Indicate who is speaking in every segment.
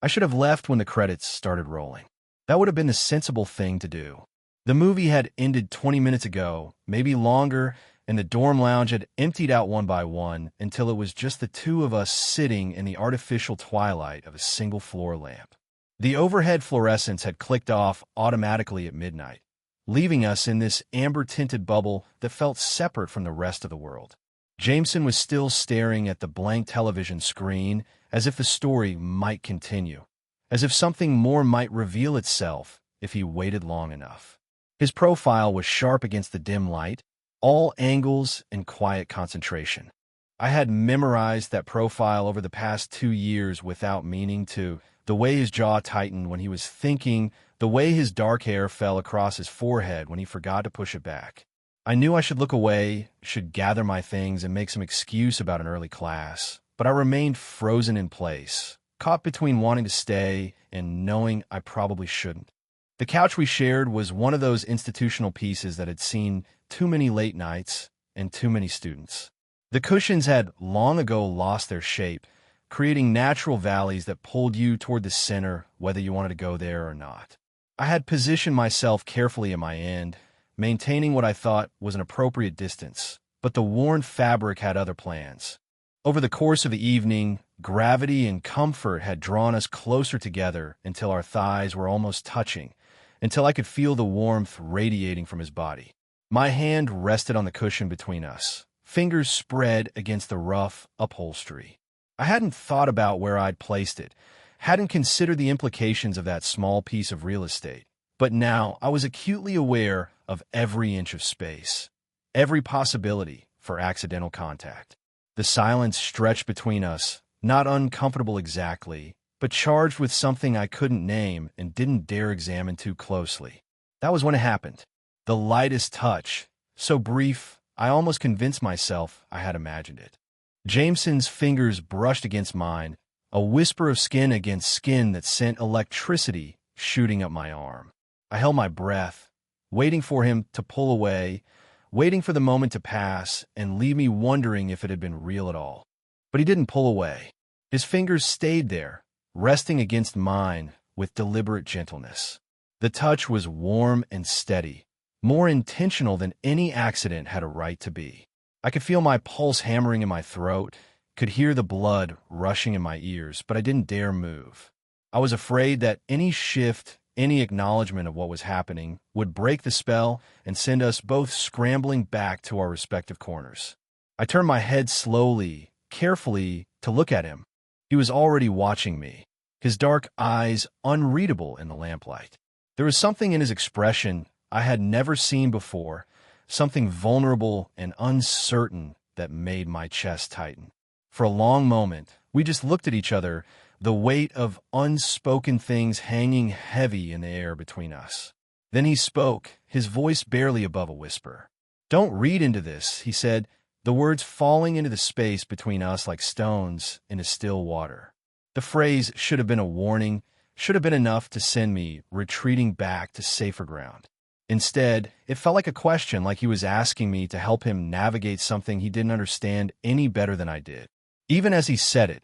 Speaker 1: I should have left when the credits started rolling. That would have been the sensible thing to do. The movie had ended 20 minutes ago, maybe longer, and the dorm lounge had emptied out one by one until it was just the two of us sitting in the artificial twilight of a single floor lamp. The overhead fluorescents had clicked off automatically at midnight, leaving us in this amber-tinted bubble that felt separate from the rest of the world. Jameson was still staring at the blank television screen as if the story might continue, as if something more might reveal itself if he waited long enough. His profile was sharp against the dim light, all angles and quiet concentration. I had memorized that profile over the past 2 years without meaning to, the way his jaw tightened when he was thinking, the way his dark hair fell across his forehead when he forgot to push it back. I knew I should look away, should gather my things and make some excuse about an early class, but I remained frozen in place, caught between wanting to stay and knowing I probably shouldn't. The couch we shared was one of those institutional pieces that had seen too many late nights and too many students. The cushions had long ago lost their shape, creating natural valleys that pulled you toward the center whether you wanted to go there or not. I had positioned myself carefully at my end, maintaining what I thought was an appropriate distance, but the worn fabric had other plans. Over the course of the evening, gravity and comfort had drawn us closer together until our thighs were almost touching, until I could feel the warmth radiating from his body. My hand rested on the cushion between us, fingers spread against the rough upholstery. I hadn't thought about where I'd placed it, hadn't considered the implications of that small piece of real estate, but now I was acutely aware of every inch of space, every possibility for accidental contact. The silence stretched between us, not uncomfortable exactly, but charged with something I couldn't name and didn't dare examine too closely. That was when it happened. The lightest touch, so brief, I almost convinced myself I had imagined it. Jameson's fingers brushed against mine, a whisper of skin against skin that sent electricity shooting up my arm. I held my breath, waiting for him to pull away, waiting for the moment to pass and leave me wondering if it had been real at all. But he didn't pull away. His fingers stayed there, resting against mine with deliberate gentleness. The touch was warm and steady, more intentional than any accident had a right to be. I could feel my pulse hammering in my throat, could hear the blood rushing in my ears, but I didn't dare move. I was afraid that any shift, any acknowledgement of what was happening would break the spell and send us both scrambling back to our respective corners. I turned my head slowly, carefully, to look at him. He was already watching me, his dark eyes unreadable in the lamplight. There was something in his expression I had never seen before, something vulnerable and uncertain that made my chest tighten. For a long moment, we just looked at each other, the weight of unspoken things hanging heavy in the air between us. Then he spoke, his voice barely above a whisper. "Don't read into this," he said, the words falling into the space between us like stones into still water. The phrase should have been a warning, should have been enough to send me retreating back to safer ground. Instead, it felt like a question, like he was asking me to help him navigate something he didn't understand any better than I did. Even as he said it,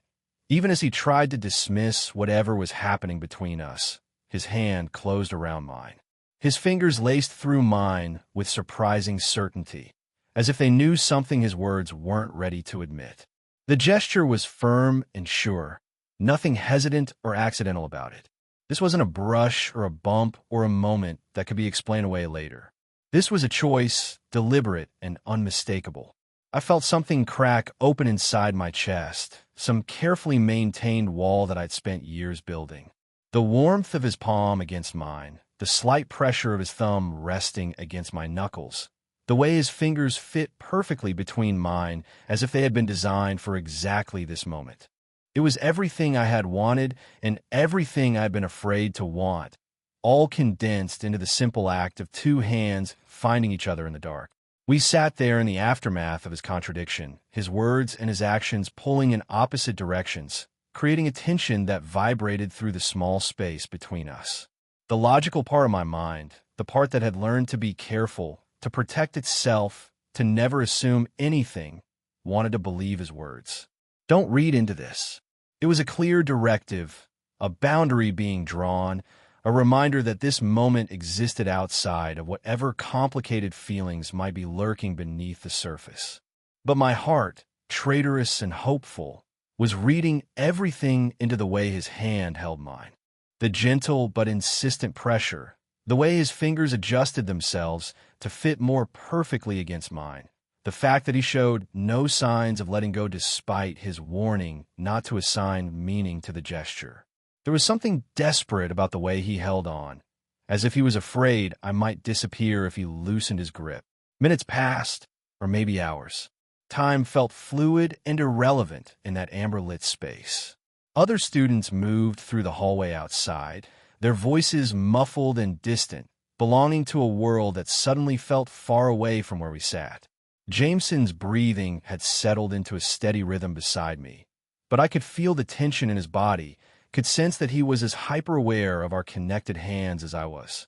Speaker 1: even as he tried to dismiss whatever was happening between us, his hand closed around mine. His fingers laced through mine with surprising certainty, as if they knew something his words weren't ready to admit. The gesture was firm and sure, nothing hesitant or accidental about it. This wasn't a brush or a bump or a moment that could be explained away later. This was a choice, deliberate and unmistakable. I felt something crack open inside my chest, some carefully maintained wall that I'd spent years building. The warmth of his palm against mine, the slight pressure of his thumb resting against my knuckles, the way his fingers fit perfectly between mine as if they had been designed for exactly this moment. It was everything I had wanted and everything I'd been afraid to want, all condensed into the simple act of two hands finding each other in the dark. We sat there in the aftermath of his contradiction, his words and his actions pulling in opposite directions, creating a tension that vibrated through the small space between us. The logical part of my mind, the part that had learned to be careful, to protect itself, to never assume anything, wanted to believe his words. Don't read into this. It was a clear directive, a boundary being drawn, a reminder that this moment existed outside of whatever complicated feelings might be lurking beneath the surface. But my heart, traitorous and hopeful, was reading everything into the way his hand held mine. The gentle but insistent pressure, the way his fingers adjusted themselves to fit more perfectly against mine, the fact that he showed no signs of letting go despite his warning not to assign meaning to the gesture. There was something desperate about the way he held on, as if he was afraid I might disappear if he loosened his grip. Minutes passed, or maybe hours. Time felt fluid and irrelevant in that amber-lit space. Other students moved through the hallway outside, their voices muffled and distant, belonging to a world that suddenly felt far away from where we sat. Jameson's breathing had settled into a steady rhythm beside me, but I could feel the tension in his body, could sense that he was as hyper-aware of our connected hands as I was.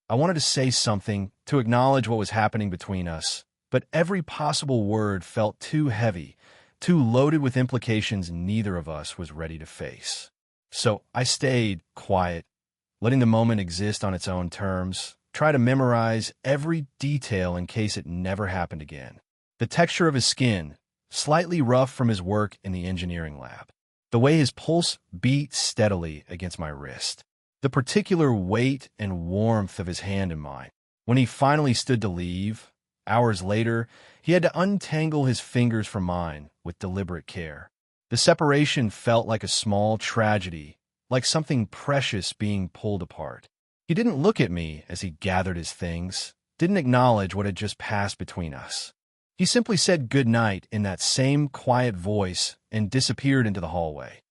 Speaker 1: I wanted to say something, to acknowledge what was happening between us, but every possible word felt too heavy, too loaded with implications neither of us was ready to face. So I stayed quiet, letting the moment exist on its own terms, try to memorize every detail in case it never happened again. The texture of his skin, slightly rough from his work in the engineering lab. The way his pulse beat steadily against my wrist. The particular weight and warmth of his hand in mine. When he finally stood to leave, hours later, he had to untangle his fingers from mine with deliberate care. The separation felt like a small tragedy, like something precious being pulled apart. He didn't look at me as he gathered his things, didn't acknowledge what had just passed between us. He simply said goodnight in that same quiet voice and disappeared into the hallway,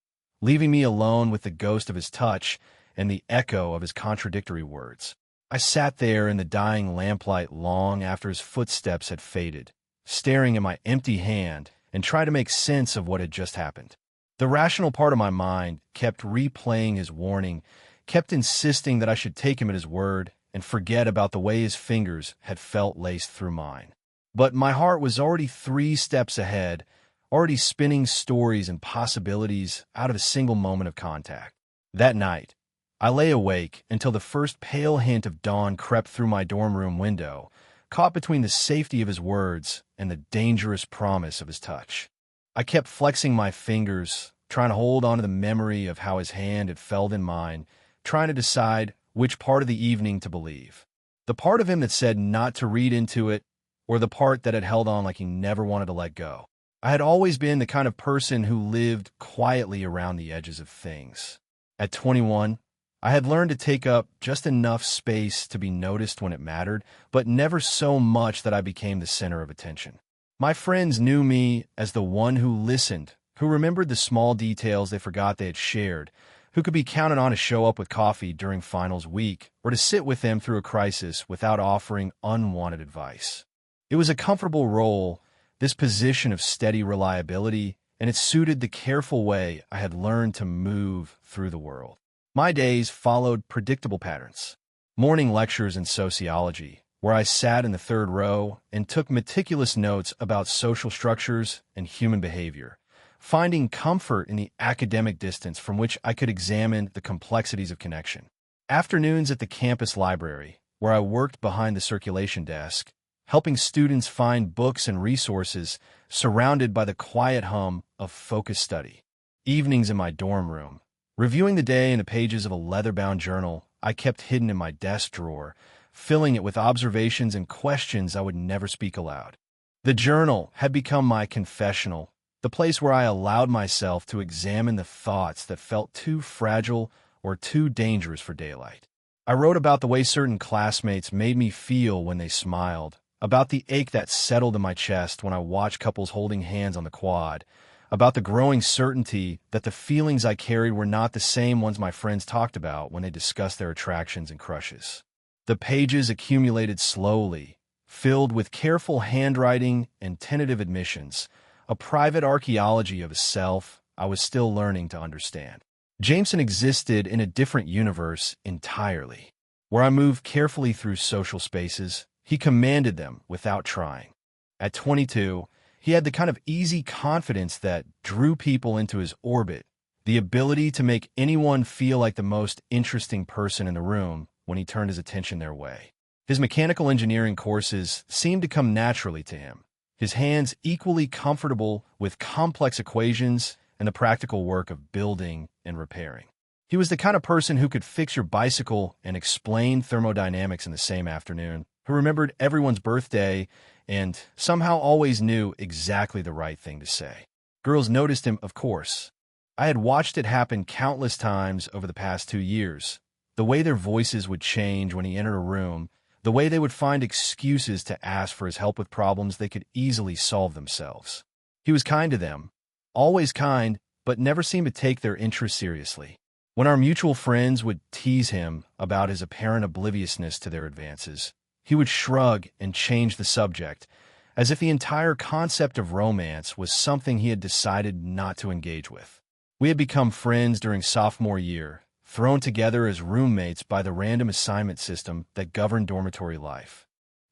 Speaker 1: leaving me alone with the ghost of his touch and the echo of his contradictory words. I sat there in the dying lamplight long after his footsteps had faded, staring at my empty hand and trying to make sense of what had just happened. The rational part of my mind kept replaying his warning, kept insisting that I should take him at his word and forget about the way his fingers had felt laced through mine. But my heart was already 3 steps ahead, already spinning stories and possibilities out of a single moment of contact. That night, I lay awake until the first pale hint of dawn crept through my dorm room window, caught between the safety of his words and the dangerous promise of his touch. I kept flexing my fingers, trying to hold on to the memory of how his hand had felt in mine, trying to decide which part of the evening to believe. The part of him that said not to read into it, or the part that had held on like he never wanted to let go. I had always been the kind of person who lived quietly around the edges of things. At 21, I had learned to take up just enough space to be noticed when it mattered, but never so much that I became the center of attention. My friends knew me as the one who listened, who remembered the small details they forgot they had shared, who could be counted on to show up with coffee during finals week or to sit with them through a crisis without offering unwanted advice. It was a comfortable role, this position of steady reliability, and it suited the careful way I had learned to move through the world. My days followed predictable patterns. Morning lectures in sociology, where I sat in the 3rd row and took meticulous notes about social structures and human behavior, finding comfort in the academic distance from which I could examine the complexities of connection. Afternoons at the campus library, where I worked behind the circulation desk, helping students find books and resources surrounded by the quiet hum of focused study. Evenings in my dorm room, reviewing the day in the pages of a leather-bound journal I kept hidden in my desk drawer, filling it with observations and questions I would never speak aloud. The journal had become my confessional, the place where I allowed myself to examine the thoughts that felt too fragile or too dangerous for daylight. I wrote about the way certain classmates made me feel when they smiled, about the ache that settled in my chest when I watched couples holding hands on the quad, about the growing certainty that the feelings I carried were not the same ones my friends talked about when they discussed their attractions and crushes. The pages accumulated slowly, filled with careful handwriting and tentative admissions, a private archaeology of a self I was still learning to understand. Jameson existed in a different universe entirely. Where I moved carefully through social spaces, he commanded them without trying. At 22, he had the kind of easy confidence that drew people into his orbit, the ability to make anyone feel like the most interesting person in the room when he turned his attention their way. His mechanical engineering courses seemed to come naturally to him, his hands equally comfortable with complex equations and the practical work of building and repairing. He was the kind of person who could fix your bicycle and explain thermodynamics in the same afternoon, who remembered everyone's birthday and somehow always knew exactly the right thing to say. Girls noticed him, of course. I had watched it happen countless times over the past 2 years. The way their voices would change when he entered a room, the way they would find excuses to ask for his help with problems they could easily solve themselves. He was kind to them, always kind, but never seemed to take their interests seriously. When our mutual friends would tease him about his apparent obliviousness to their advances, he would shrug and change the subject, as if the entire concept of romance was something he had decided not to engage with. We had become friends during sophomore year, thrown together as roommates by the random assignment system that governed dormitory life.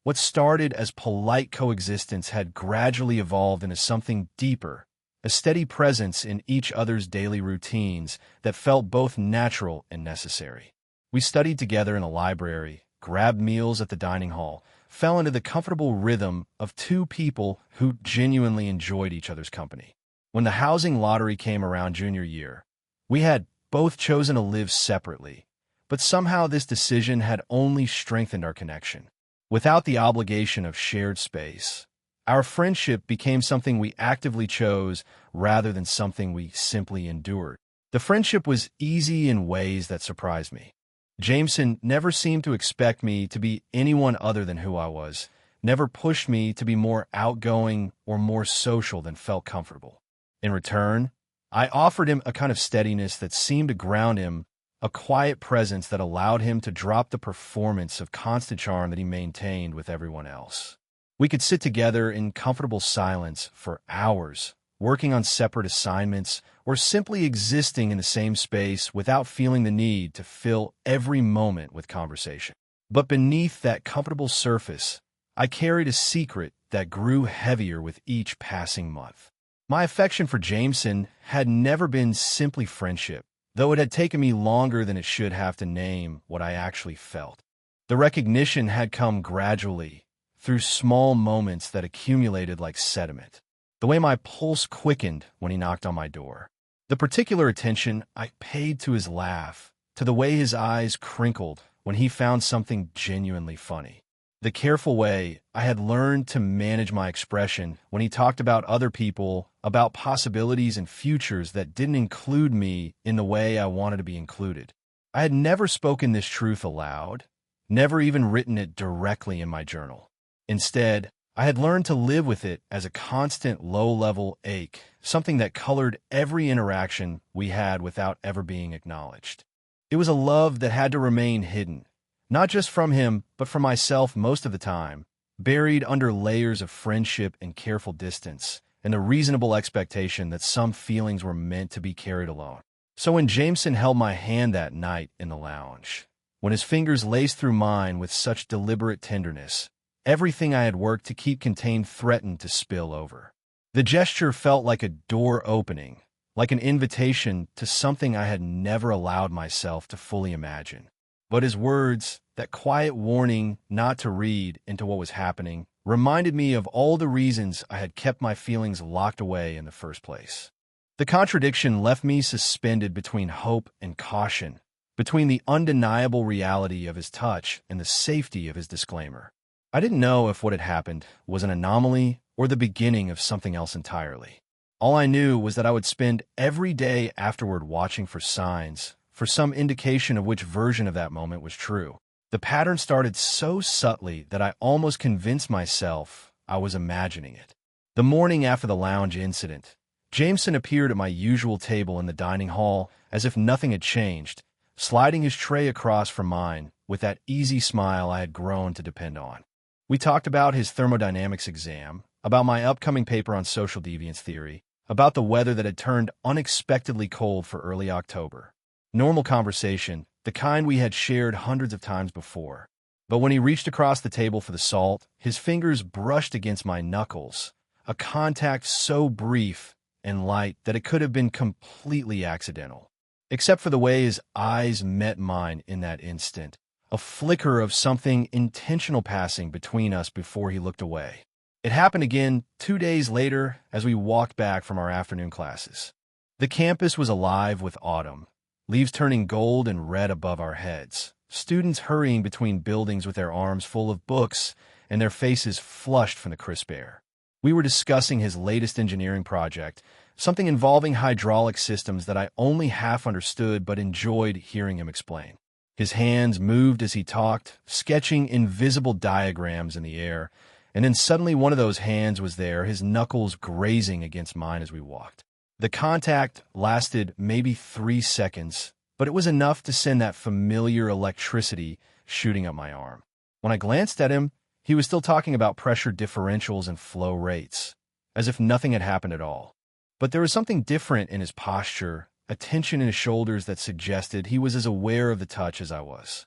Speaker 1: What started as polite coexistence had gradually evolved into something deeper, a steady presence in each other's daily routines that felt both natural and necessary. We studied together in the library, grabbed meals at the dining hall, fell into the comfortable rhythm of two people who genuinely enjoyed each other's company. When the housing lottery came around junior year, we had both chosen to live separately, but somehow this decision had only strengthened our connection. Without the obligation of shared space, our friendship became something we actively chose rather than something we simply endured. The friendship was easy in ways that surprised me. Jameson never seemed to expect me to be anyone other than who I was, never pushed me to be more outgoing or more social than felt comfortable. In return, I offered him a kind of steadiness that seemed to ground him, a quiet presence that allowed him to drop the performance of constant charm that he maintained with everyone else. We could sit together in comfortable silence for hours, working on separate assignments, or simply existing in the same space without feeling the need to fill every moment with conversation. But beneath that comfortable surface, I carried a secret that grew heavier with each passing month. My affection for Jameson had never been simply friendship, though it had taken me longer than it should have to name what I actually felt. The recognition had come gradually, through small moments that accumulated like sediment. The way my pulse quickened when he knocked on my door. The particular attention I paid to his laugh, to the way his eyes crinkled when he found something genuinely funny. The careful way I had learned to manage my expression when he talked about other people, about possibilities and futures that didn't include me in the way I wanted to be included. I had never spoken this truth aloud, never even written it directly in my journal. Instead, I had learned to live with it as a constant low-level ache, something that colored every interaction we had without ever being acknowledged. It was a love that had to remain hidden, not just from him, but from myself most of the time, buried under layers of friendship and careful distance, and the reasonable expectation that some feelings were meant to be carried alone. So when Jameson held my hand that night in the lounge, when his fingers laced through mine with such deliberate tenderness, everything I had worked to keep contained threatened to spill over. The gesture felt like a door opening, like an invitation to something I had never allowed myself to fully imagine. But his words, that quiet warning not to read into what was happening, reminded me of all the reasons I had kept my feelings locked away in the first place. The contradiction left me suspended between hope and caution, between the undeniable reality of his touch and the safety of his disclaimer. I didn't know if what had happened was an anomaly or the beginning of something else entirely. All I knew was that I would spend every day afterward watching for signs, for some indication of which version of that moment was true. The pattern started so subtly that I almost convinced myself I was imagining it. The morning after the lounge incident, Jameson appeared at my usual table in the dining hall as if nothing had changed, sliding his tray across from mine with that easy smile I had grown to depend on. We talked about his thermodynamics exam, about my upcoming paper on social deviance theory, about the weather that had turned unexpectedly cold for early October. Normal conversation, the kind we had shared hundreds of times before. But when he reached across the table for the salt, his fingers brushed against my knuckles, a contact so brief and light that it could have been completely accidental. Except for the way his eyes met mine in that instant, a flicker of something intentional passing between us before he looked away. It happened again 2 days later as we walked back from our afternoon classes. The campus was alive with autumn, leaves turning gold and red above our heads, students hurrying between buildings with their arms full of books and their faces flushed from the crisp air. We were discussing his latest engineering project, something involving hydraulic systems that I only half understood but enjoyed hearing him explain. His hands moved as he talked, sketching invisible diagrams in the air, and then suddenly one of those hands was there, his knuckles grazing against mine as we walked. The contact lasted maybe 3 seconds, but it was enough to send that familiar electricity shooting up my arm. When I glanced at him, he was still talking about pressure differentials and flow rates, as if nothing had happened at all. But there was something different in his posture, a tension in his shoulders that suggested he was as aware of the touch as I was.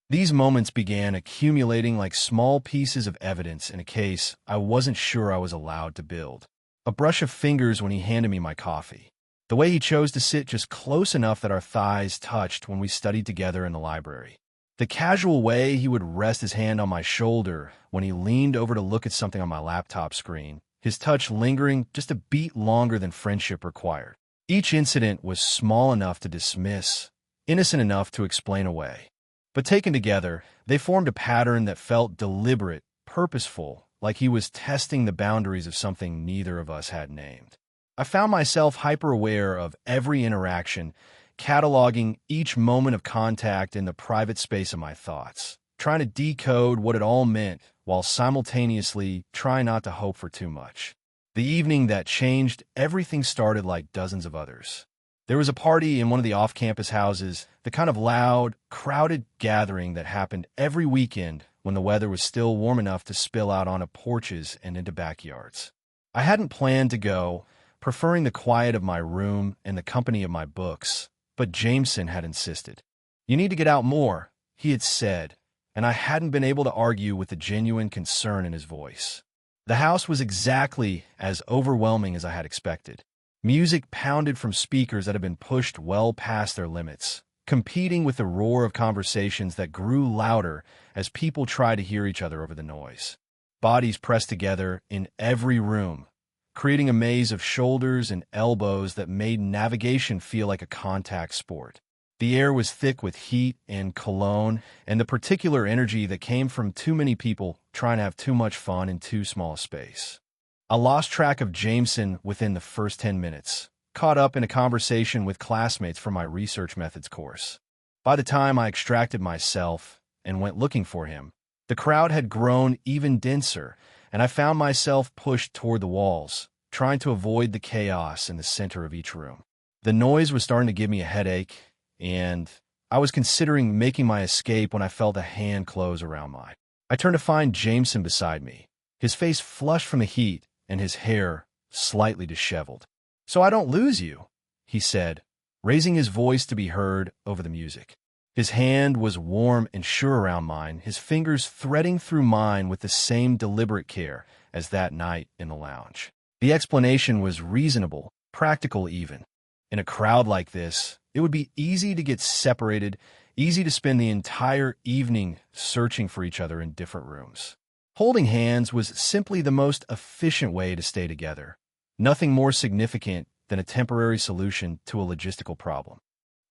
Speaker 1: These moments began accumulating like small pieces of evidence in a case I wasn't sure I was allowed to build. A brush of fingers when he handed me my coffee. The way he chose to sit just close enough that our thighs touched when we studied together in the library. The casual way he would rest his hand on my shoulder when he leaned over to look at something on my laptop screen, his touch lingering just a beat longer than friendship required. Each incident was small enough to dismiss, innocent enough to explain away. But taken together, they formed a pattern that felt deliberate, purposeful, like he was testing the boundaries of something neither of us had named. I found myself hyper-aware of every interaction, cataloging each moment of contact in the private space of my thoughts, trying to decode what it all meant while simultaneously trying not to hope for too much. The evening that changed everything started like dozens of others. There was a party in one of the off-campus houses, the kind of loud, crowded gathering that happened every weekend when the weather was still warm enough to spill out onto porches and into backyards. I hadn't planned to go, preferring the quiet of my room and the company of my books, but Jameson had insisted. "You need to get out more," he had said, and I hadn't been able to argue with the genuine concern in his voice. The house was exactly as overwhelming as I had expected. Music pounded from speakers that had been pushed well past their limits, competing with the roar of conversations that grew louder as people tried to hear each other over the noise. Bodies pressed together in every room, creating a maze of shoulders and elbows that made navigation feel like a contact sport. The air was thick with heat and cologne and the particular energy that came from too many people trying to have too much fun in too small a space. I lost track of Jameson within the first 10 minutes, caught up in a conversation with classmates from my research methods course. By the time I extracted myself and went looking for him, the crowd had grown even denser, and I found myself pushed toward the walls, trying to avoid the chaos in the center of each room. The noise was starting to give me a headache, and I was considering making my escape when I felt a hand close around mine. I turned to find Jameson beside me, his face flushed from the heat and his hair slightly disheveled. "So I don't lose you," he said, raising his voice to be heard over the music. His hand was warm and sure around mine, his fingers threading through mine with the same deliberate care as that night in the lounge. The explanation was reasonable, practical even. In a crowd like this, it would be easy to get separated, easy to spend the entire evening searching for each other in different rooms. Holding hands was simply the most efficient way to stay together, nothing more significant than a temporary solution to a logistical problem.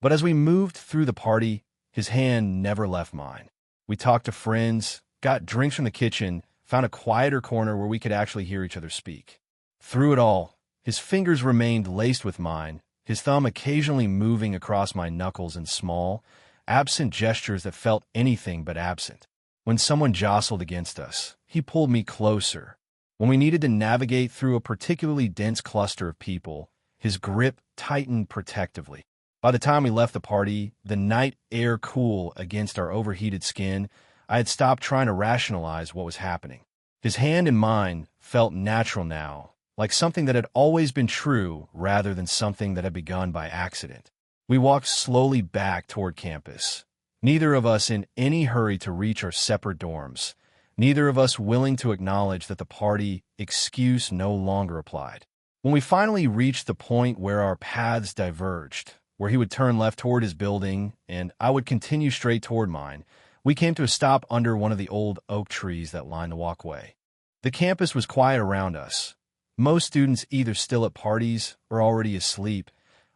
Speaker 1: But as we moved through the party, his hand never left mine. We talked to friends, got drinks from the kitchen, found a quieter corner where we could actually hear each other speak. Through it all, his fingers remained laced with mine, his thumb occasionally moving across my knuckles in small, absent gestures that felt anything but absent. When someone jostled against us, he pulled me closer. When we needed to navigate through a particularly dense cluster of people, his grip tightened protectively. By the time we left the party, the night air cool against our overheated skin, I had stopped trying to rationalize what was happening. His hand in mine felt natural now, like something that had always been true rather than something that had begun by accident. We walked slowly back toward campus, neither of us in any hurry to reach our separate dorms, neither of us willing to acknowledge that the party excuse no longer applied. When we finally reached the point where our paths diverged, where he would turn left toward his building and I would continue straight toward mine, we came to a stop under one of the old oak trees that lined the walkway. The campus was quiet around us, most students either still at parties or already asleep,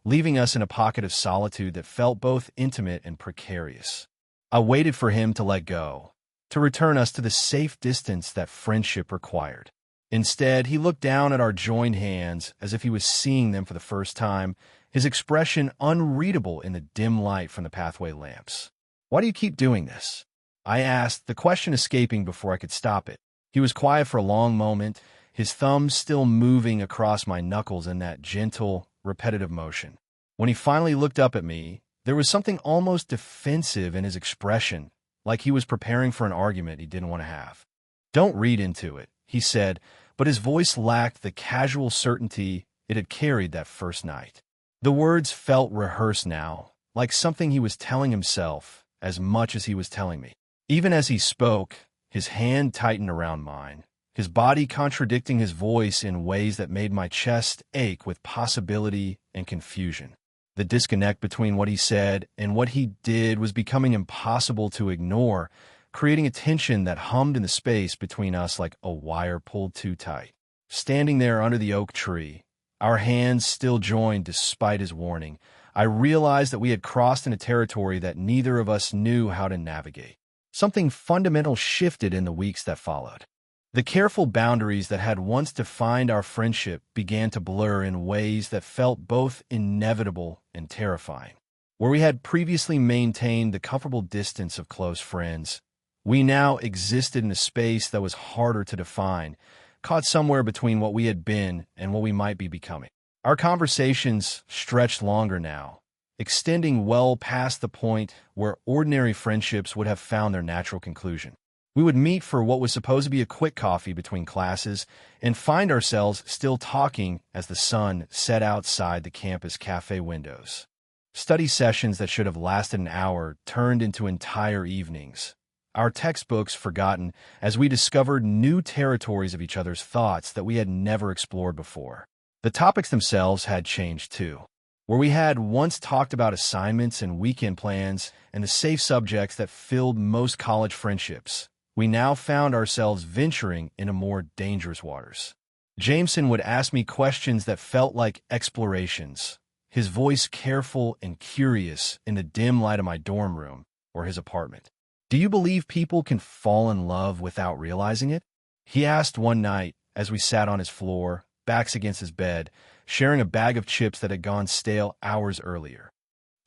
Speaker 1: leaving us in a pocket of solitude that felt both intimate and precarious. I waited for him to let go, to return us to the safe distance that friendship required. Instead, he looked down at our joined hands as if he was seeing them for the first time, his expression unreadable in the dim light from the pathway lamps. "Why do you keep doing this?" I asked, the question escaping before I could stop it. He was quiet for a long moment, his thumbs still moving across my knuckles in that gentle, repetitive motion. When he finally looked up at me, there was something almost defensive in his expression, like he was preparing for an argument he didn't want to have. "Don't read into it," he said, but his voice lacked the casual certainty it had carried that first night. The words felt rehearsed now, like something he was telling himself as much as he was telling me. Even as he spoke, his hand tightened around mine, his body contradicting his voice in ways that made my chest ache with possibility and confusion. The disconnect between what he said and what he did was becoming impossible to ignore, creating a tension that hummed in the space between us like a wire pulled too tight. Standing there under the oak tree, our hands still joined despite his warning, I realized that we had crossed into territory that neither of us knew how to navigate. Something fundamental shifted in the weeks that followed. The careful boundaries that had once defined our friendship began to blur in ways that felt both inevitable and terrifying. Where we had previously maintained the comfortable distance of close friends, we now existed in a space that was harder to define, caught somewhere between what we had been and what we might be becoming. Our conversations stretched longer now, extending well past the point where ordinary friendships would have found their natural conclusion. We would meet for what was supposed to be a quick coffee between classes and find ourselves still talking as the sun set outside the campus cafe windows. Study sessions that should have lasted an hour turned into entire evenings, our textbooks forgotten as we discovered new territories of each other's thoughts that we had never explored before. The topics themselves had changed too. Where we had once talked about assignments and weekend plans and the safe subjects that filled most college friendships, we now found ourselves venturing into more dangerous waters. Jameson would ask me questions that felt like explorations, his voice careful and curious in the dim light of my dorm room or his apartment. "Do you believe people can fall in love without realizing it?" he asked one night as we sat on his floor, backs against his bed, sharing a bag of chips that had gone stale hours earlier.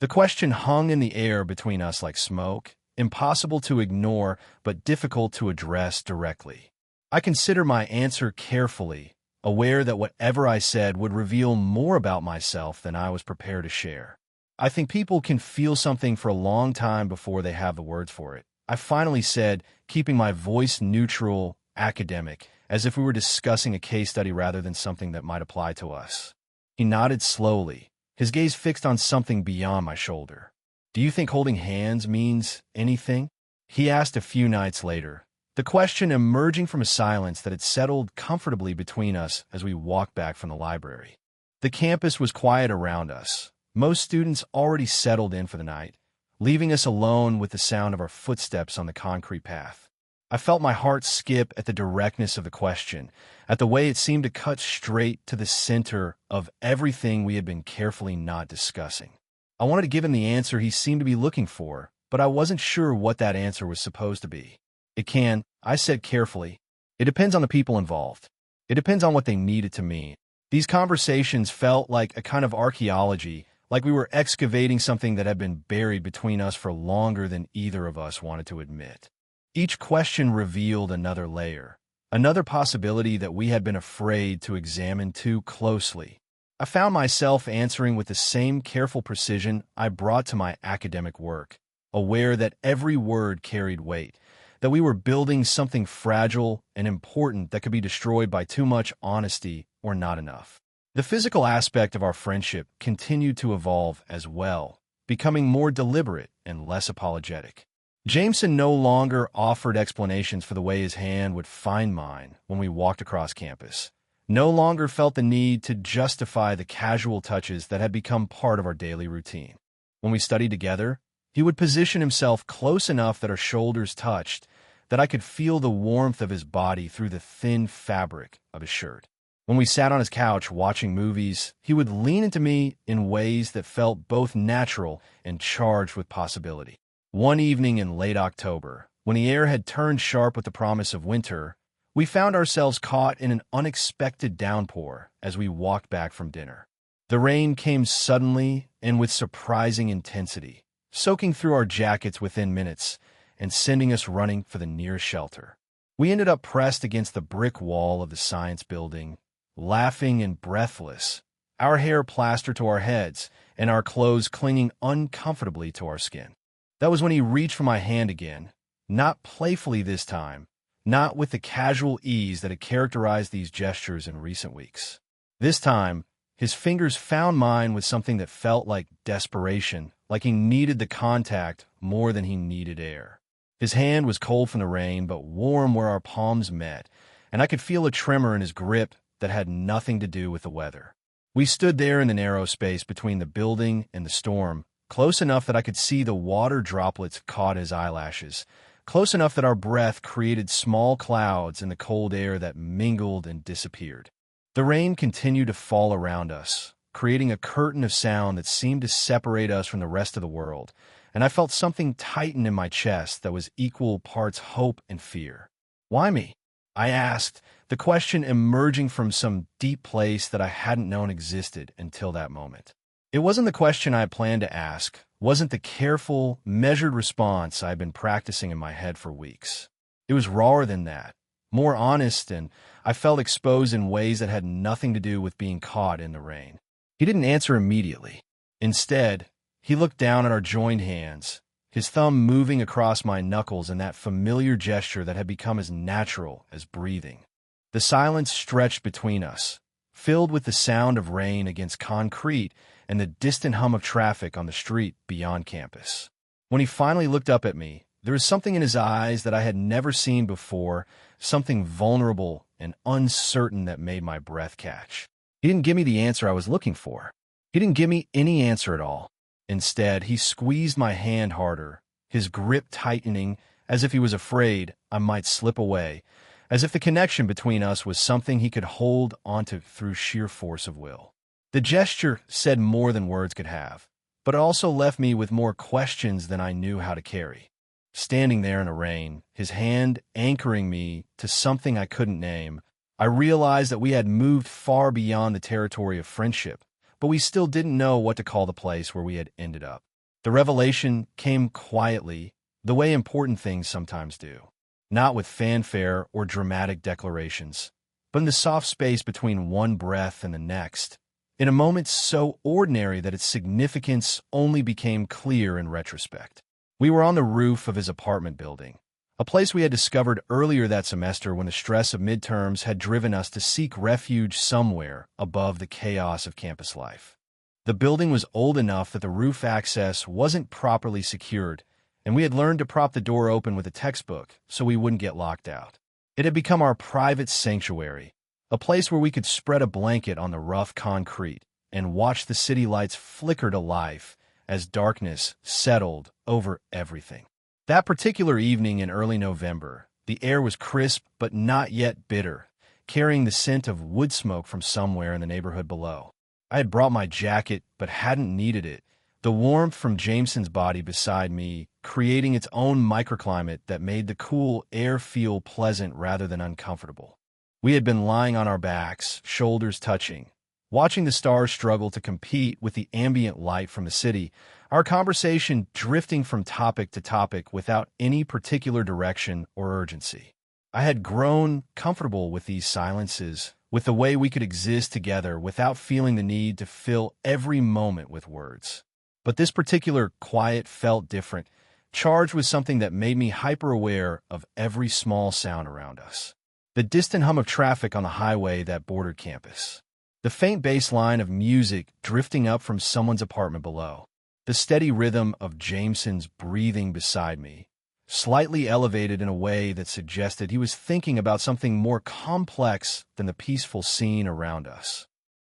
Speaker 1: The question hung in the air between us like smoke, impossible to ignore but difficult to address directly. I considered my answer carefully, aware that whatever I said would reveal more about myself than I was prepared to share. "I think people can feel something for a long time before they have the words for it," I finally said, keeping my voice neutral, academic, as if we were discussing a case study rather than something that might apply to us. He nodded slowly, his gaze fixed on something beyond my shoulder. "Do you think holding hands means anything?" he asked a few nights later, the question emerging from a silence that had settled comfortably between us as we walked back from the library. The campus was quiet around us, most students already settled in for the night, leaving us alone with the sound of our footsteps on the concrete path. I felt my heart skip at the directness of the question, at the way it seemed to cut straight to the center of everything we had been carefully not discussing. I wanted to give him the answer he seemed to be looking for, but I wasn't sure what that answer was supposed to be. "It can," I said carefully. "It depends on the people involved. It depends on what they need it to mean." These conversations felt like a kind of archaeology, like we were excavating something that had been buried between us for longer than either of us wanted to admit. Each question revealed another layer, another possibility that we had been afraid to examine too closely. I found myself answering with the same careful precision I brought to my academic work, aware that every word carried weight, that we were building something fragile and important that could be destroyed by too much honesty or not enough. The physical aspect of our friendship continued to evolve as well, becoming more deliberate and less apologetic. Jameson no longer offered explanations for the way his hand would find mine when we walked across campus. no longer felt the need to justify the casual touches that had become part of our daily routine. When we studied together, he would position himself close enough that our shoulders touched, that I could feel the warmth of his body through the thin fabric of his shirt. When we sat on his couch watching movies, he would lean into me in ways that felt both natural and charged with possibility. One evening in late October, when the air had turned sharp with the promise of winter, we found ourselves caught in an unexpected downpour as we walked back from dinner. The rain came suddenly and with surprising intensity, soaking through our jackets within minutes and sending us running for the nearest shelter. We ended up pressed against the brick wall of the science building, laughing and breathless, our hair plastered to our heads and our clothes clinging uncomfortably to our skin. That was when he reached for my hand again, not playfully this time, not with the casual ease that had characterized these gestures in recent weeks. This time, his fingers found mine with something that felt like desperation, like he needed the contact more than he needed air. His hand was cold from the rain, but warm where our palms met, and I could feel a tremor in his grip that had nothing to do with the weather. We stood there in the narrow space between the building and the storm, close enough that I could see the water droplets caught his eyelashes, close enough that our breath created small clouds in the cold air that mingled and disappeared. The rain continued to fall around us, creating a curtain of sound that seemed to separate us from the rest of the world, and I felt something tighten in my chest that was equal parts hope and fear. "Why me?" I asked, the question emerging from some deep place that I hadn't known existed until that moment. It wasn't the question I had planned to ask, wasn't the careful, measured response I had been practicing in my head for weeks. It was rawer than that, more honest, and I felt exposed in ways that had nothing to do with being caught in the rain. He didn't answer immediately. Instead, he looked down at our joined hands, his thumb moving across my knuckles in that familiar gesture that had become as natural as breathing. The silence stretched between us, filled with the sound of rain against concrete and the distant hum of traffic on the street beyond campus. When he finally looked up at me, there was something in his eyes that I had never seen before, something vulnerable and uncertain that made my breath catch. He didn't give me the answer I was looking for. He didn't give me any answer at all. Instead, he squeezed my hand harder, his grip tightening as if he was afraid I might slip away, as if the connection between us was something he could hold onto through sheer force of will. The gesture said more than words could have, but it also left me with more questions than I knew how to carry. Standing there in the rain, his hand anchoring me to something I couldn't name, I realized that we had moved far beyond the territory of friendship, but we still didn't know what to call the place where we had ended up. The revelation came quietly, the way important things sometimes do, not with fanfare or dramatic declarations, but in the soft space between one breath and the next, in a moment so ordinary that its significance only became clear in retrospect. We were on the roof of his apartment building, a place we had discovered earlier that semester when the stress of midterms had driven us to seek refuge somewhere above the chaos of campus life. The building was old enough that the roof access wasn't properly secured, and we had learned to prop the door open with a textbook so we wouldn't get locked out. It had become our private sanctuary, a place where we could spread a blanket on the rough concrete and watch the city lights flicker to life as darkness settled over everything. That particular evening in early November, the air was crisp but not yet bitter, carrying the scent of wood smoke from somewhere in the neighborhood below. I had brought my jacket but hadn't needed it, the warmth from Jameson's body beside me creating its own microclimate that made the cool air feel pleasant rather than uncomfortable. We had been lying on our backs, shoulders touching, watching the stars struggle to compete with the ambient light from the city, our conversation drifting from topic to topic without any particular direction or urgency. I had grown comfortable with these silences, with the way we could exist together without feeling the need to fill every moment with words. But this particular quiet felt different, charged with something that made me hyper-aware of every small sound around us. The distant hum of traffic on the highway that bordered campus. The faint bass line of music drifting up from someone's apartment below. The steady rhythm of Jameson's breathing beside me. slightly elevated in a way that suggested he was thinking about something more complex than the peaceful scene around us.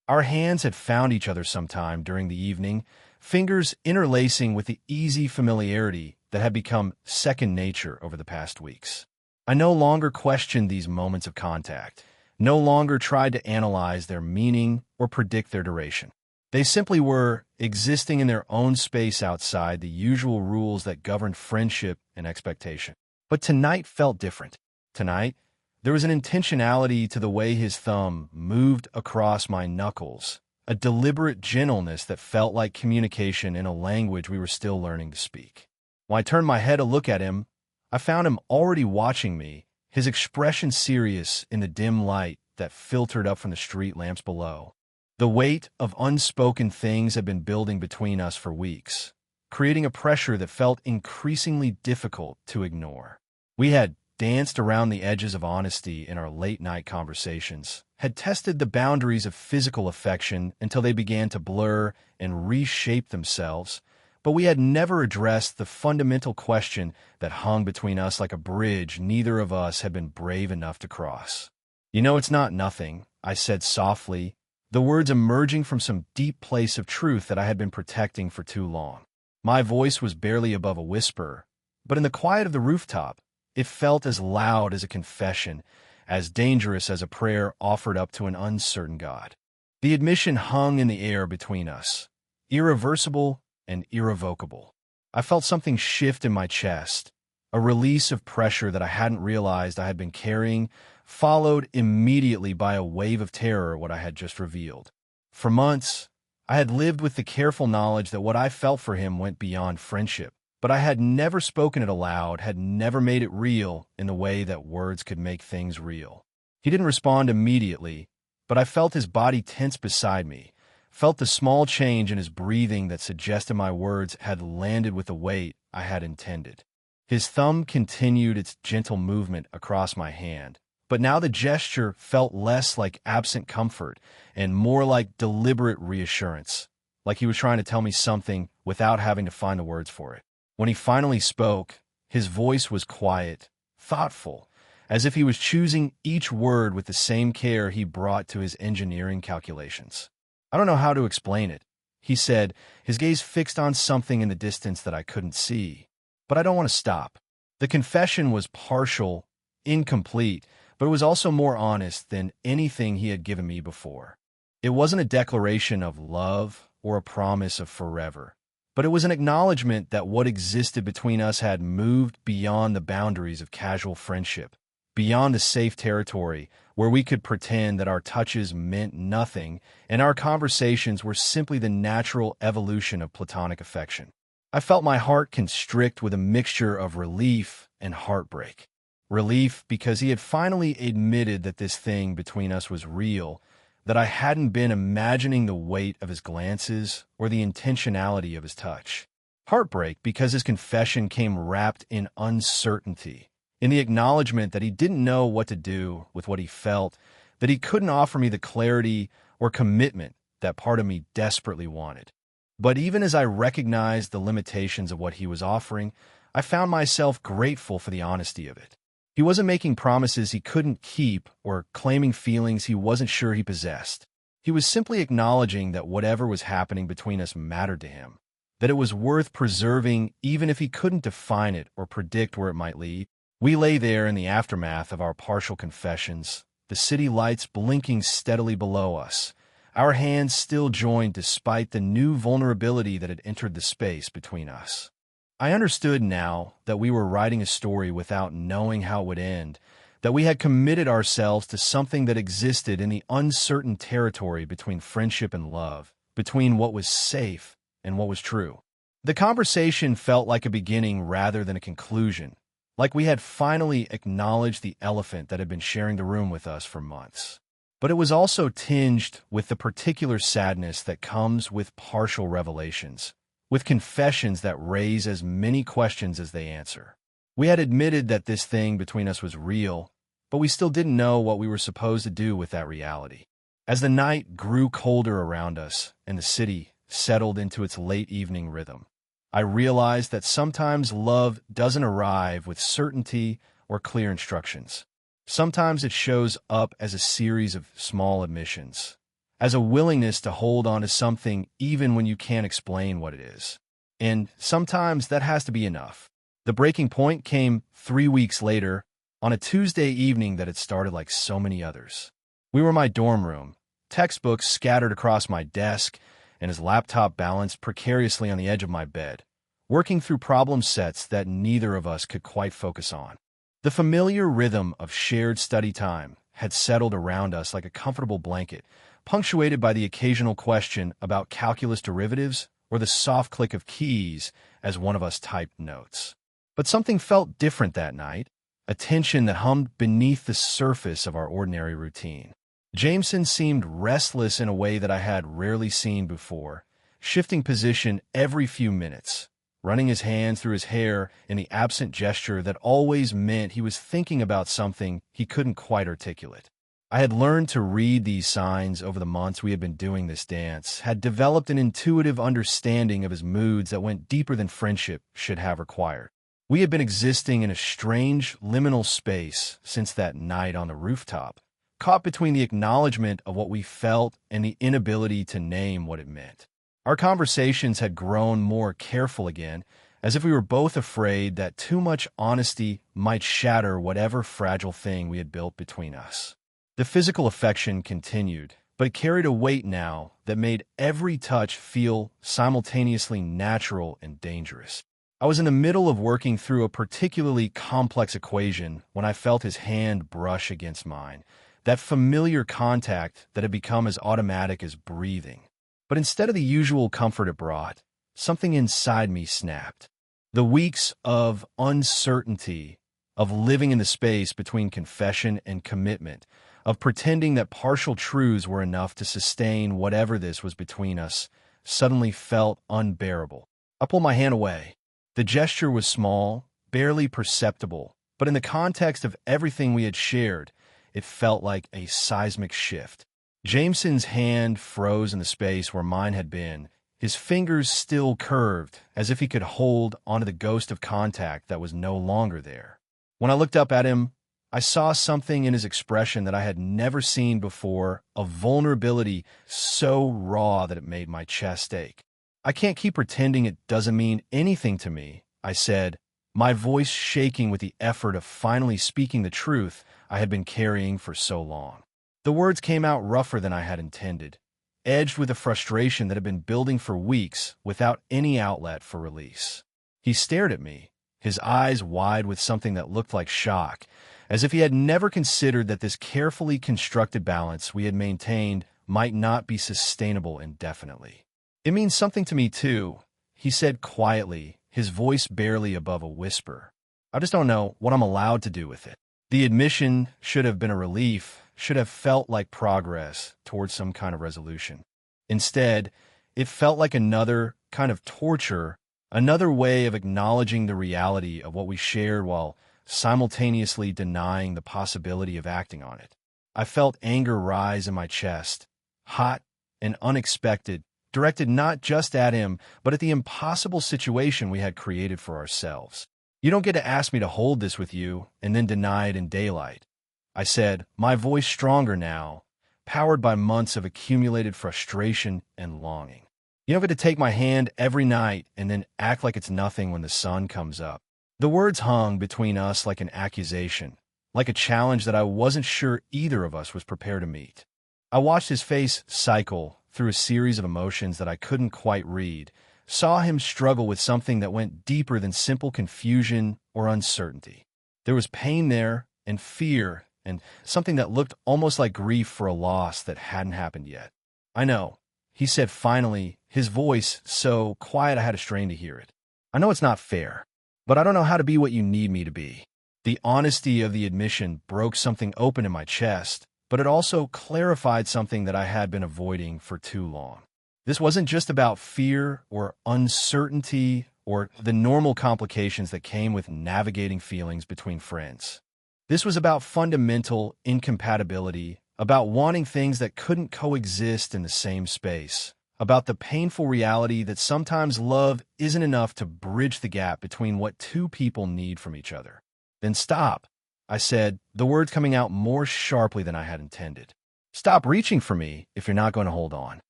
Speaker 1: Our hands had found each other sometime during the evening, fingers interlacing with the easy familiarity that had become second nature over the past weeks. I no longer questioned these moments of contact, no longer tried to analyze their meaning or predict their duration. They simply were, existing in their own space outside the usual rules that govern friendship and expectation. But tonight felt different. Tonight, there was an intentionality to the way his thumb moved across my knuckles, a deliberate gentleness that felt like communication in a language we were still learning to speak. When I turned my head to look at him, I found him already watching me, his expression serious in the dim light that filtered up from the street lamps below. The weight of unspoken things had been building between us for weeks, creating a pressure that felt increasingly difficult to ignore. We had danced around the edges of honesty in our late-night conversations, had tested the boundaries of physical affection until they began to blur and reshape themselves, but we had never addressed the fundamental question that hung between us like a bridge neither of us had been brave enough to cross. "You know, it's not nothing," I said softly, the words emerging from some deep place of truth that I had been protecting for too long. My voice was barely above a whisper, but in the quiet of the rooftop, it felt as loud as a confession, as dangerous as a prayer offered up to an uncertain God. The admission hung in the air between us, irreversible and irrevocable. I felt something shift in my chest, a release of pressure that I hadn't realized I had been carrying, followed immediately by a wave of terror at what I had just revealed. For months, I had lived with the careful knowledge that what I felt for him went beyond friendship, but I had never spoken it aloud, had never made it real in the way that words could make things real. He didn't respond immediately, but I felt his body tense beside me, felt the small change in his breathing that suggested my words had landed with the weight I had intended. His thumb continued its gentle movement across my hand, but now the gesture felt less like absent comfort and more like deliberate reassurance, like he was trying to tell me something without having to find the words for it. When he finally spoke, his voice was quiet, thoughtful, as if he was choosing each word with the same care he brought to his engineering calculations. "I don't know how to explain it," he said, his gaze fixed on something in the distance that I couldn't see. "But I don't want to stop." The confession was partial, incomplete, but it was also more honest than anything he had given me before. It wasn't a declaration of love or a promise of forever, but it was an acknowledgement that what existed between us had moved beyond the boundaries of casual friendship, beyond the safe territory where we could pretend that our touches meant nothing and our conversations were simply the natural evolution of platonic affection. I felt my heart constrict with a mixture of relief and heartbreak. Relief because he had finally admitted that this thing between us was real, that I hadn't been imagining the weight of his glances or the intentionality of his touch. Heartbreak because his confession came wrapped in uncertainty, in the acknowledgement that he didn't know what to do with what he felt, that he couldn't offer me the clarity or commitment that part of me desperately wanted. But even as I recognized the limitations of what he was offering, I found myself grateful for the honesty of it. He wasn't making promises he couldn't keep or claiming feelings he wasn't sure he possessed. He was simply acknowledging that whatever was happening between us mattered to him, that it was worth preserving even if he couldn't define it or predict where it might lead. We lay there in the aftermath of our partial confessions, the city lights blinking steadily below us, our hands still joined despite the new vulnerability that had entered the space between us. I understood now that we were writing a story without knowing how it would end, that we had committed ourselves to something that existed in the uncertain territory between friendship and love, between what was safe and what was true. The conversation felt like a beginning rather than a conclusion, like we had finally acknowledged the elephant that had been sharing the room with us for months. But it was also tinged with the particular sadness that comes with partial revelations, with confessions that raise as many questions as they answer. We had admitted that this thing between us was real, but we still didn't know what we were supposed to do with that reality. As the night grew colder around us and the city settled into its late evening rhythm, I realized that sometimes love doesn't arrive with certainty or clear instructions. Sometimes it shows up as a series of small admissions, as a willingness to hold on to something even when you can't explain what it is. And sometimes that has to be enough. The breaking point came 3 weeks later, on a Tuesday evening that had started like so many others. We were in my dorm room, textbooks scattered across my desk, and his laptop balanced precariously on the edge of my bed, working through problem sets that neither of us could quite focus on. The familiar rhythm of shared study time had settled around us like a comfortable blanket, punctuated by the occasional question about calculus derivatives or the soft click of keys as one of us typed notes. But something felt different that night, a tension that hummed beneath the surface of our ordinary routine. Jameson seemed restless in a way that I had rarely seen before, shifting position every few minutes, running his hands through his hair in the absent gesture that always meant he was thinking about something he couldn't quite articulate. I had learned to read these signs over the months we had been doing this dance, had developed an intuitive understanding of his moods that went deeper than friendship should have required. We had been existing in a strange, liminal space since that night on the rooftop, caught between the acknowledgement of what we felt and the inability to name what it meant. Our conversations had grown more careful again, as if we were both afraid that too much honesty might shatter whatever fragile thing we had built between us. The physical affection continued, but it carried a weight now that made every touch feel simultaneously natural and dangerous. I was in the middle of working through a particularly complex equation when I felt his hand brush against mine, that familiar contact that had become as automatic as breathing. But instead of the usual comfort it brought, something inside me snapped. The weeks of uncertainty, of living in the space between confession and commitment, of pretending that partial truths were enough to sustain whatever this was between us, suddenly felt unbearable. I pulled my hand away. The gesture was small, barely perceptible, but in the context of everything we had shared, it felt like a seismic shift. Jameson's hand froze in the space where mine had been, his fingers still curved, as if he could hold onto the ghost of contact that was no longer there. When I looked up at him, I saw something in his expression that I had never seen before, a vulnerability so raw that it made my chest ache. "I can't keep pretending it doesn't mean anything to me," I said, my voice shaking with the effort of finally speaking the truth I had been carrying for so long. The words came out rougher than I had intended, edged with a frustration that had been building for weeks without any outlet for release. He stared at me, his eyes wide with something that looked like shock, as if he had never considered that this carefully constructed balance we had maintained might not be sustainable indefinitely. "It means something to me, too," he said quietly, his voice barely above a whisper. "I just don't know what I'm allowed to do with it." The admission should have been a relief, should have felt like progress towards some kind of resolution. Instead, it felt like another kind of torture, another way of acknowledging the reality of what we shared while simultaneously denying the possibility of acting on it. I felt anger rise in my chest, hot and unexpected, directed not just at him, but at the impossible situation we had created for ourselves. "You don't get to ask me to hold this with you and then deny it in daylight," I said, my voice stronger now, powered by months of accumulated frustration and longing. "You don't get to take my hand every night and then act like it's nothing when the sun comes up." The words hung between us like an accusation, like a challenge that I wasn't sure either of us was prepared to meet. I watched his face cycle through a series of emotions that I couldn't quite read, saw him struggle with something that went deeper than simple confusion or uncertainty. There was pain there, and fear, and something that looked almost like grief for a loss that hadn't happened yet. "I know," he said finally, his voice so quiet I had to strain to hear it. "I know it's not fair, but I don't know how to be what you need me to be." The honesty of the admission broke something open in my chest, but it also clarified something that I had been avoiding for too long. This wasn't just about fear or uncertainty or the normal complications that came with navigating feelings between friends. This was about fundamental incompatibility, about wanting things that couldn't coexist in the same space, about the painful reality that sometimes love isn't enough to bridge the gap between what two people need from each other. Then stop, I said, the words coming out more sharply than I had intended. Stop reaching for me if you're not going to hold on.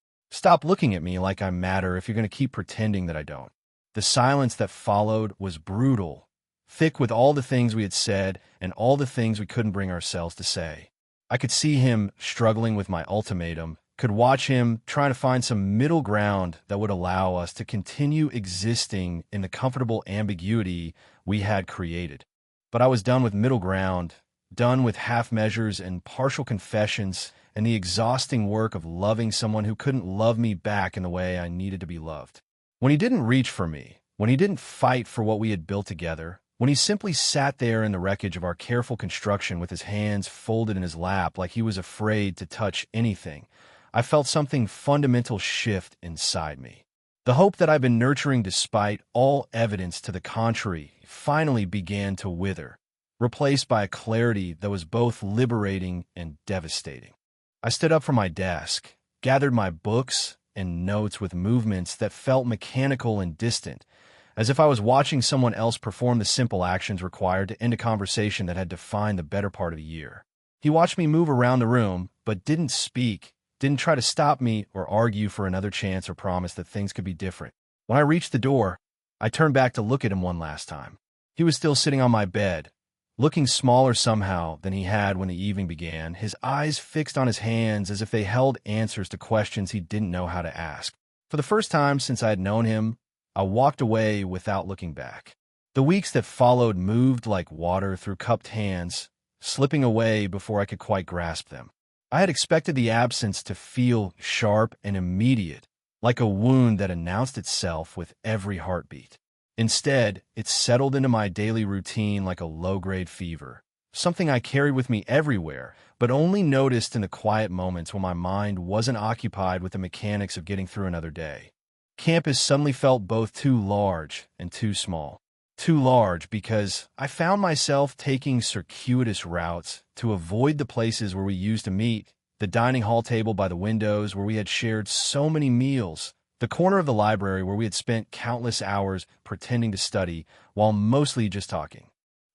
Speaker 1: Stop looking at me like I matter if you're going to keep pretending that I don't. The silence that followed was brutal, thick with all the things we had said and all the things we couldn't bring ourselves to say. I could see him struggling with my ultimatum, could watch him trying to find some middle ground that would allow us to continue existing in the comfortable ambiguity we had created. But I was done with middle ground, done with half measures and partial confessions and the exhausting work of loving someone who couldn't love me back in the way I needed to be loved. When he didn't reach for me, when he didn't fight for what we had built together, when he simply sat there in the wreckage of our careful construction with his hands folded in his lap like he was afraid to touch anything, I felt something fundamental shift inside me. The hope that I've been nurturing despite all evidence to the contrary finally began to wither, replaced by a clarity that was both liberating and devastating. I stood up from my desk, gathered my books and notes with movements that felt mechanical and distant, as if I was watching someone else perform the simple actions required to end a conversation that had defined the better part of a year. He watched me move around the room, but didn't speak, didn't try to stop me or argue for another chance or promise that things could be different. When I reached the door, I turned back to look at him one last time. He was still sitting on my bed, looking smaller somehow than he had when the evening began, his eyes fixed on his hands as if they held answers to questions he didn't know how to ask. For the first time since I had known him, I walked away without looking back. The weeks that followed moved like water through cupped hands, slipping away before I could quite grasp them. I had expected the absence to feel sharp and immediate, like a wound that announced itself with every heartbeat. Instead, it settled into my daily routine like a low-grade fever, something I carried with me everywhere, but only noticed in the quiet moments when my mind wasn't occupied with the mechanics of getting through another day. Campus suddenly felt both too large and too small. Too large because I found myself taking circuitous routes to avoid the places where we used to meet, the dining hall table by the windows where we had shared so many meals, the corner of the library where we had spent countless hours pretending to study while mostly just talking.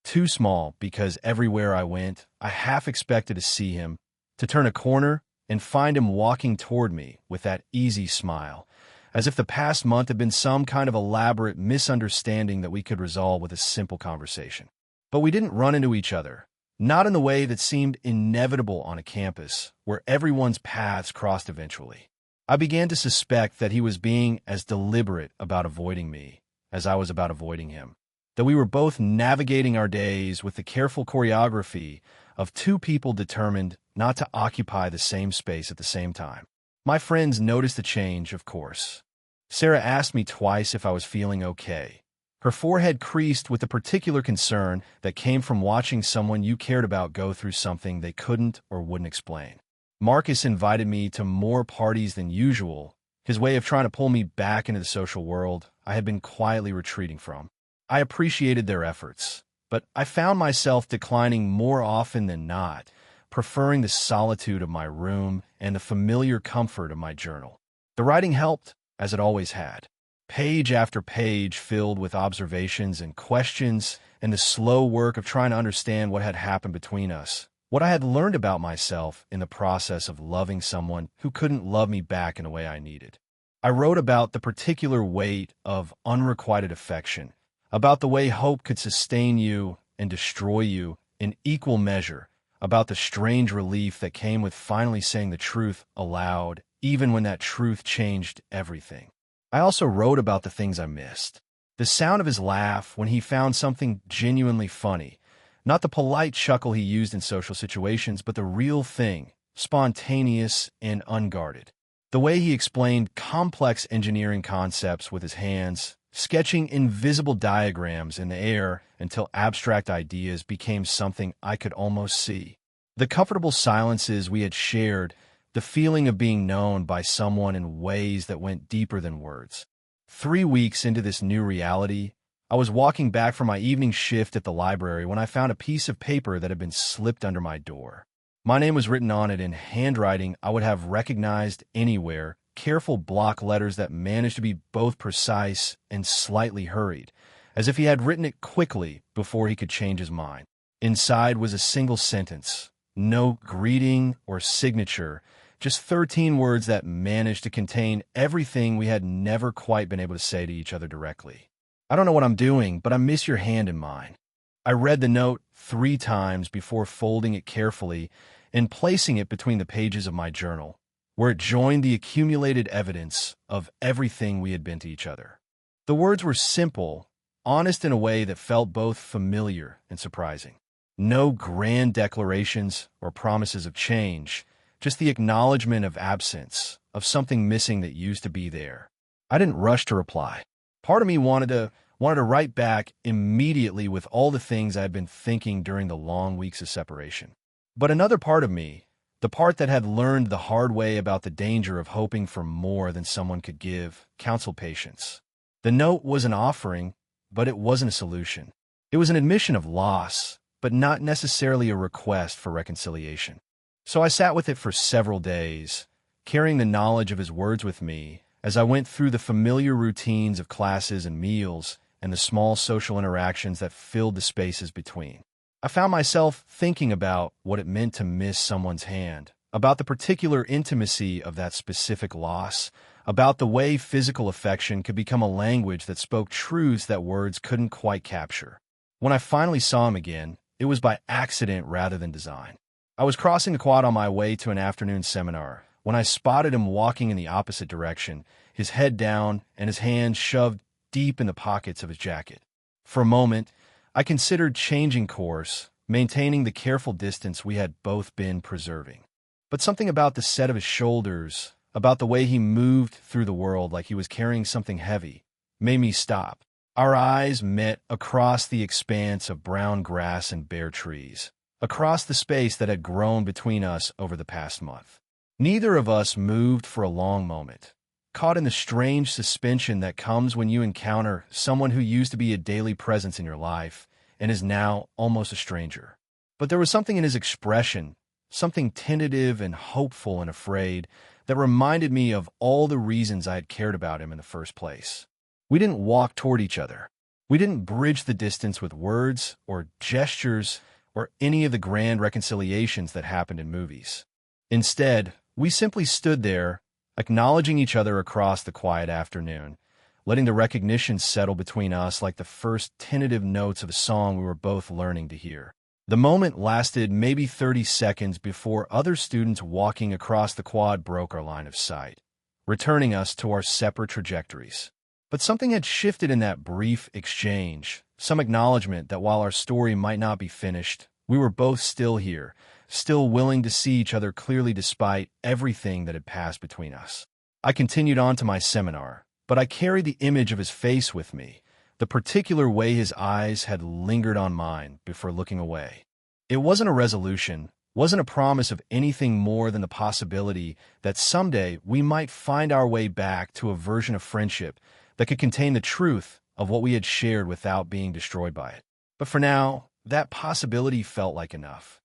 Speaker 1: Too small because everywhere I went, I half expected to see him, to turn a corner and find him walking toward me with that easy smile, as if the past month had been some kind of elaborate misunderstanding that we could resolve with a simple conversation. But we didn't run into each other, not in the way that seemed inevitable on a campus where everyone's paths crossed eventually. I began to suspect that he was being as deliberate about avoiding me as I was about avoiding him, that we were both navigating our days with the careful choreography of two people determined not to occupy the same space at the same time. My friends noticed the change, of course. Sarah asked me twice if I was feeling okay. Her forehead creased with a particular concern that came from watching someone you cared about go through something they couldn't or wouldn't explain. Marcus invited me to more parties than usual, his way of trying to pull me back into the social world I had been quietly retreating from. I appreciated their efforts, but I found myself declining more often than not, preferring the solitude of my room and the familiar comfort of my journal. The writing helped, as it always had. Page after page filled with observations and questions and the slow work of trying to understand what had happened between us, what I had learned about myself in the process of loving someone who couldn't love me back in the way I needed. I wrote about the particular weight of unrequited affection, about the way hope could sustain you and destroy you in equal measure, about the strange relief that came with finally saying the truth aloud, even when that truth changed everything. I also wrote about the things I missed. The sound of his laugh when he found something genuinely funny, not the polite chuckle he used in social situations, but the real thing, spontaneous and unguarded. The way he explained complex engineering concepts with his hands, sketching invisible diagrams in the air until abstract ideas became something I could almost see. The comfortable silences we had shared, the feeling of being known by someone in ways that went deeper than words. 3 weeks into this new reality, I was walking back from my evening shift at the library when I found a piece of paper that had been slipped under my door. My name was written on it in handwriting I would have recognized anywhere, careful block letters that managed to be both precise and slightly hurried, as if he had written it quickly before he could change his mind. Inside was a single sentence, no greeting or signature, just 13 words that managed to contain everything we had never quite been able to say to each other directly. "I don't know what I'm doing, but I miss your hand in mine." I read the note 3 times before folding it carefully and placing it between the pages of my journal, where it joined the accumulated evidence of everything we had been to each other. The words were simple, honest in a way that felt both familiar and surprising. No grand declarations or promises of change, just the acknowledgement of absence, of something missing that used to be there. I didn't rush to reply. Part of me wanted to write back immediately with all the things I had been thinking during the long weeks of separation. But another part of me, the part that had learned the hard way about the danger of hoping for more than someone could give, counseled patience. The note was an offering, but it wasn't a solution. It was an admission of loss, but not necessarily a request for reconciliation. So I sat with it for several days, carrying the knowledge of his words with me as I went through the familiar routines of classes and meals and the small social interactions that filled the spaces between. I found myself thinking about what it meant to miss someone's hand, about the particular intimacy of that specific loss, about the way physical affection could become a language that spoke truths that words couldn't quite capture. When I finally saw him again, it was by accident rather than design. I was crossing the quad on my way to an afternoon seminar when I spotted him walking in the opposite direction, his head down and his hands shoved deep in the pockets of his jacket. For a moment, I considered changing course, maintaining the careful distance we had both been preserving. But something about the set of his shoulders, about the way he moved through the world like he was carrying something heavy, made me stop. Our eyes met across the expanse of brown grass and bare trees, across the space that had grown between us over the past month. Neither of us moved for a long moment, caught in the strange suspension that comes when you encounter someone who used to be a daily presence in your life and is now almost a stranger. But there was something in his expression, something tentative and hopeful and afraid, that reminded me of all the reasons I had cared about him in the first place. We didn't walk toward each other. We didn't bridge the distance with words or gestures or any of the grand reconciliations that happened in movies. Instead, we simply stood there, acknowledging each other across the quiet afternoon, letting the recognition settle between us like the first tentative notes of a song we were both learning to hear. The moment lasted maybe 30 seconds before other students walking across the quad broke our line of sight, returning us to our separate trajectories. But something had shifted in that brief exchange, some acknowledgement that while our story might not be finished, we were both still here, still willing to see each other clearly despite everything that had passed between us. I continued on to my seminar, but I carried the image of his face with me, the particular way his eyes had lingered on mine before looking away. It wasn't a resolution, wasn't a promise of anything more than the possibility that someday we might find our way back to a version of friendship that could contain the truth of what we had shared without being destroyed by it. But for now, that possibility felt like enough.